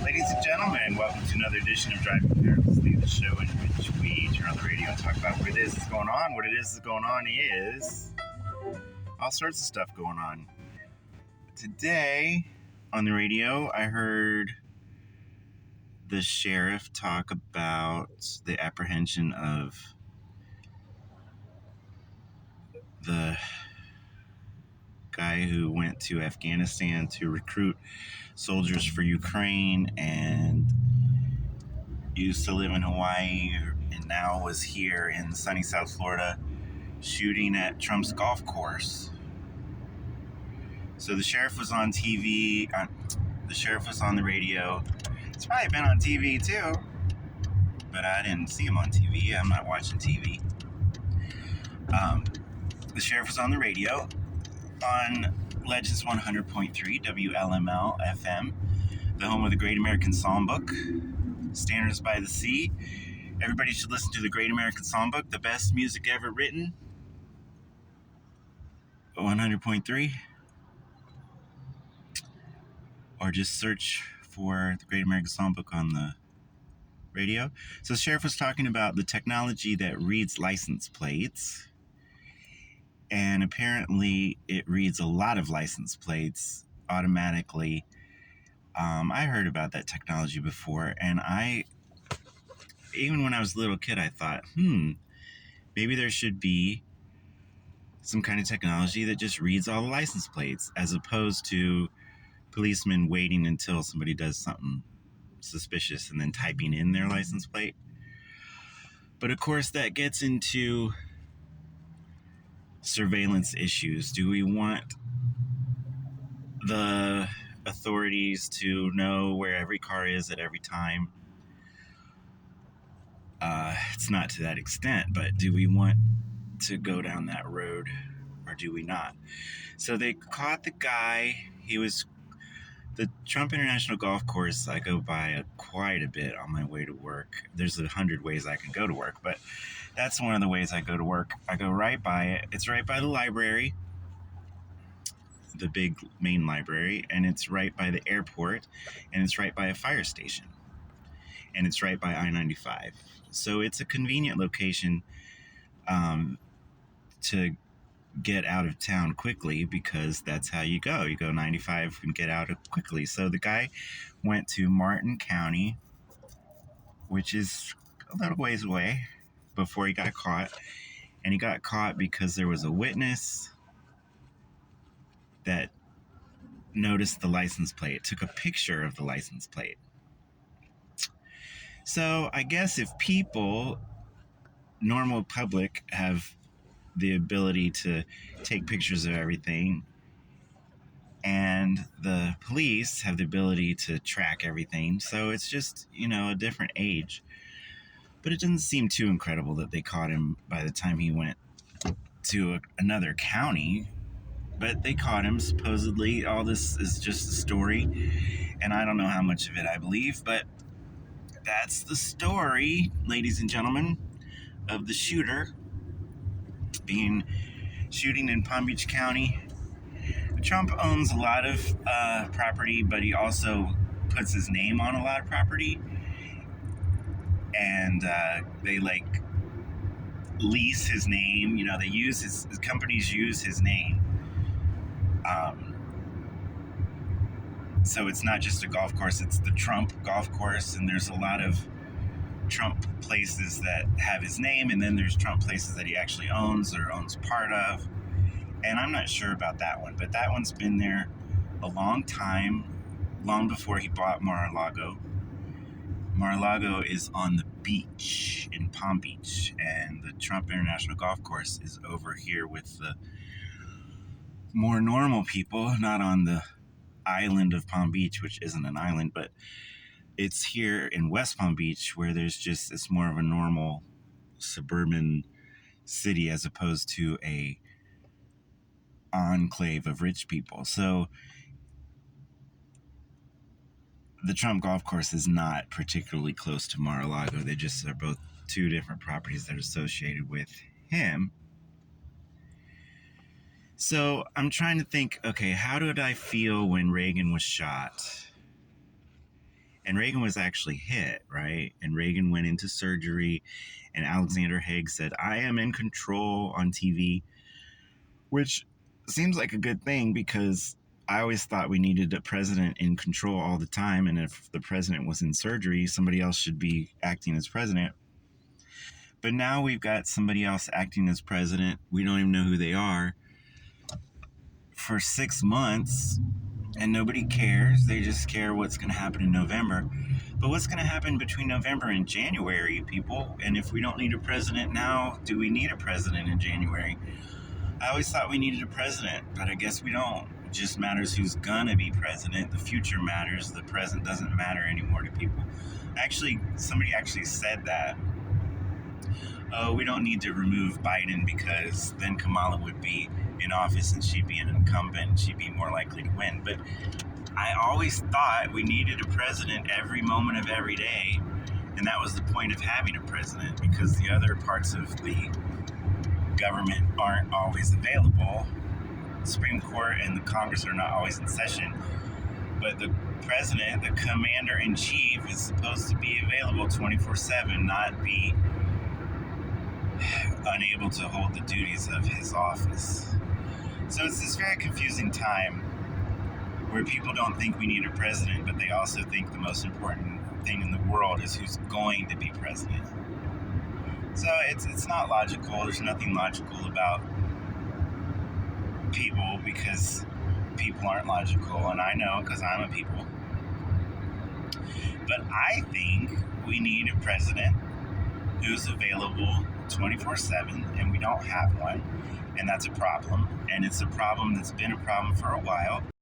Ladies and gentlemen, welcome to another edition of Driving Fearlessly, the show in which we turn on the radio and talk about what it is that's going on. What it is that's going on is all sorts of stuff going on. Today on the radio, I heard the sheriff talk about the apprehension of the guy who went to Afghanistan to recruit soldiers for Ukraine and used to live in Hawaii and now was here in sunny South Florida shooting at Trump's golf course. So the sheriff was on TV, the sheriff was on the radio. It's probably been on TV too, but I didn't see him on TV. I'm not watching TV. The sheriff was on the radio on Legends 100.3 WLML FM, the home of the Great American Songbook, Standards by the Sea. Everybody should listen to the Great American Songbook, the best music ever written. 100.3. Or just search for the Great American Songbook on the radio. So the sheriff was talking about the technology that reads license plates. And apparently it reads a lot of license plates automatically. I heard about that technology before, and even when I was a little kid, I thought, maybe there should be some kind of technology that just reads all the license plates, as opposed to policemen waiting until somebody does something suspicious and then typing in their license plate. But of course, that gets into surveillance issues. Do we want the authorities to know where every car is at every time? It's not to that extent, but do we want to go down that road or do we not? So they caught the guy. He was the Trump International Golf Course. I go by quite a bit on my way to work. There's 100 ways I can go to work, but that's one of the ways I go to work. I go right by it. It's right by the library, the big main library, and it's right by the airport, and it's right by a fire station, and it's right by I-95. So it's a convenient location to get out of town quickly, because that's how you go. You go 95 and get out quickly. So the guy went to Martin County, which is a little ways away, before he got caught. And he got caught because there was a witness that noticed the license plate, took a picture of the license plate. So I guess if people, normal public, have the ability to take pictures of everything, and the police have the ability to track everything, so it's just, a different age. But it doesn't seem too incredible that they caught him by the time he went to another county. But they caught him, supposedly. All this is just a story, and I don't know how much of it I believe, but that's the story, ladies and gentlemen, of the shooter shooting in Palm Beach County. Trump owns a lot of property, but he also puts his name on a lot of property, and they lease his name. They use his companies use his name. So it's not just a golf course, it's the Trump golf course, and there's a lot of Trump places that have his name, and then there's Trump places that he actually owns or owns part of. And I'm not sure about that one, but that one's been there a long time, long before he bought Mar-a-Lago. Mar-a-Lago is on the beach in Palm Beach, and the Trump International Golf Course is over here with the more normal people, not on the island of Palm Beach, which isn't an island, but it's here in West Palm Beach, where it's more of a normal suburban city as opposed to a enclave of rich people. So the Trump golf course is not particularly close to Mar-a-Lago. They just are both two different properties that are associated with him. So I'm trying to think, okay, how did I feel when Reagan was shot? And Reagan was actually hit, right? And Reagan went into surgery, and Alexander Haig said, "I am in control" on TV, which seems like a good thing because I always thought we needed a president in control all the time. And if the president was in surgery, somebody else should be acting as president. But now we've got somebody else acting as president. We don't even know who they are for 6 months, and nobody cares. They just care what's going to happen in November. But what's going to happen between November and January, people? And if we don't need a president now, do we need a president in January? I always thought we needed a president, but I guess we don't. It just matters who's gonna be president. The future matters. The present doesn't matter anymore to people. Actually, somebody actually said that. Oh, we don't need to remove Biden because then Kamala would be in office and she'd be an incumbent and she'd be more likely to win. But I always thought we needed a president every moment of every day, and that was the point of having a president, because the other parts of the government aren't always available. The Supreme Court and the Congress are not always in session, but the president, the commander-in-chief, is supposed to be available 24/7, not be unable to hold the duties of his office. So it's this very confusing time where people don't think we need a president, but they also think the most important thing in the world is who's going to be president. So it's not logical. There's nothing logical about people, because people aren't logical, and I know because I'm a people. But I think we need a president who's available 24/7, and we don't have one, and that's a problem. And it's a problem that's been a problem for a while.